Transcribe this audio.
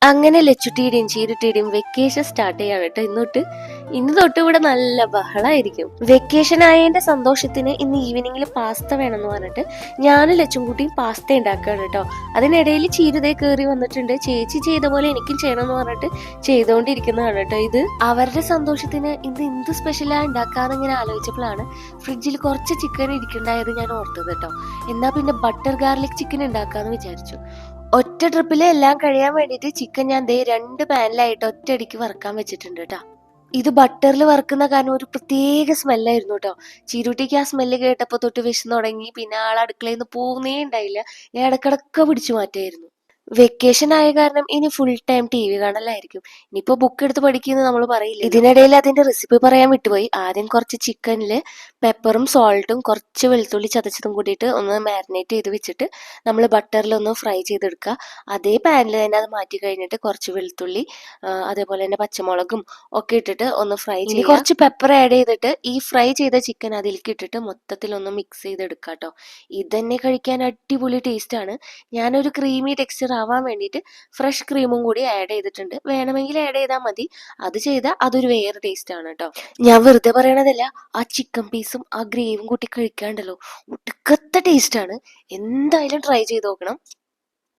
അങ്ങനെ ലച്ചുട്ടിയുടെയും ചീരുട്ടിയുടെയും vacation start ചെയ്യാണ് കേട്ടോ. ഇന്ന് തൊട്ട് ഇവിടെ നല്ല ബഹളായിരിക്കും. വെക്കേഷൻ ആയതിന്റെ സന്തോഷത്തിന് ഇന്ന് ഈവനിങ്ങിൽ പാസ്ത വേണമെന്ന് പറഞ്ഞിട്ട് ഞാനും ലച്ചുംകുട്ടിയും പാസ്ത ഉണ്ടാക്കുകയാണ് കേട്ടോ. അതിനിടയിൽ ചീരുതേ കയറി വന്നിട്ടുണ്ട്. ചേച്ചി ചെയ്ത പോലെ എനിക്കും ചെയ്യണമെന്ന് പറഞ്ഞിട്ട് ചെയ്തുകൊണ്ടിരിക്കുന്നതാണ് കേട്ടോ. ഇത് അവരുടെ സന്തോഷത്തിന് ഇന്ന് എന്ത് സ്പെഷ്യലാ ഉണ്ടാക്കാന്ന് ഇങ്ങനെ ആലോചിച്ചപ്പോഴാണ് ഫ്രിഡ്ജിൽ കുറച്ച് ചിക്കൻ ഇരിക്കണ്ടായത് ഞാൻ ഓർത്തത് കേട്ടോ. എന്നാ പിന്നെ ബട്ടർ ഗാർലിക് ചിക്കൻ ഉണ്ടാക്കാന്ന് വിചാരിച്ചു. ഒറ്റ ട്രിപ്പിൽ എല്ലാം കഴിയാൻ വേണ്ടിയിട്ട് ചിക്കൻ ഞാൻ ദേ 2 പാനിലായിട്ട് ഒറ്റയടിക്ക് വറുക്കാൻ വെച്ചിട്ടുണ്ട് കേട്ടോ. ഇത് ബട്ടറിൽ വറുക്കുന്ന കാരണം ഒരു പ്രത്യേക സ്മെല്ലായിരുന്നു കേട്ടോ. ചീരുട്ടിക്ക് ആ സ്മെല്ല് കേട്ടപ്പോൾ തൊട്ട് വിശന്ന് തുടങ്ങി. പിന്നെ ആൾ അടുക്കളയിൽ നിന്ന് പോകുന്നേ ഉണ്ടായില്ല. ഞാൻ ഇടക്കിടക്ക് പിടിച്ചു മാറ്റായിരുന്നു. വെക്കേഷൻ ആയ കാരണം ഇനി ഫുൾ ടൈം TV കാണലായിരിക്കും. ഇനിയിപ്പോ ബുക്ക് എടുത്ത് പഠിക്കുന്നു നമ്മൾ പറയില്ല. ഇതിനിടയിൽ അതിന്റെ റെസിപ്പി പറയാൻ വിട്ടുപോയി. ആദ്യം കുറച്ച് ചിക്കനില് പെപ്പറും സോൾട്ടും കുറച്ച് വെളുത്തുള്ളി ചതച്ചതും കൂടിയിട്ട് ഒന്ന് മാരിനേറ്റ് ചെയ്ത് വെച്ചിട്ട് നമ്മൾ ബട്ടറിൽ ഒന്ന് ഫ്രൈ ചെയ്തെടുക്കുക. അതേ പാനിൽ തന്നെ അത് മാറ്റി കഴിഞ്ഞിട്ട് കുറച്ച് വെളുത്തുള്ളി അതേപോലെ തന്നെ പച്ചമുളകും ഒക്കെ ഇട്ടിട്ട് ഒന്ന് ഫ്രൈ ചെയ്യുക. കുറച്ച് പെപ്പർ ആഡ് ചെയ്തിട്ട് ഈ ഫ്രൈ ചെയ്ത ചിക്കൻ അതിലേക്ക് ഇട്ടിട്ട് മൊത്തത്തിൽ ഒന്ന് മിക്സ് ചെയ്തെടുക്കുക കേട്ടോ. ഇതന്നെ കഴിക്കാൻ അടിപൊളി ടേസ്റ്റ് ആണ്. ഞാനൊരു ക്രീമി ടെക്സ്ചർ ആവാൻ വേണ്ടിയിട്ട് ഫ്രഷ് ക്രീമും കൂടി ആഡ് ചെയ്തിട്ടുണ്ട്. വേണമെങ്കിൽ ആഡ് ചെയ്താൽ മതി. അത് ചെയ്താൽ അതൊരു വേറെ ടേസ്റ്റ് ആണ് കേട്ടോ. ഞാൻ വെറുതെ പറയണതല്ല, ആ ചിക്കൻ പീസും ആ ഗ്രേവിയും കൂട്ടി കഴിക്കാണ്ടല്ലോ ഒടുക്കത്തെ ടേസ്റ്റ് ആണ്. എന്തായാലും ട്രൈ ചെയ്ത് നോക്കണം.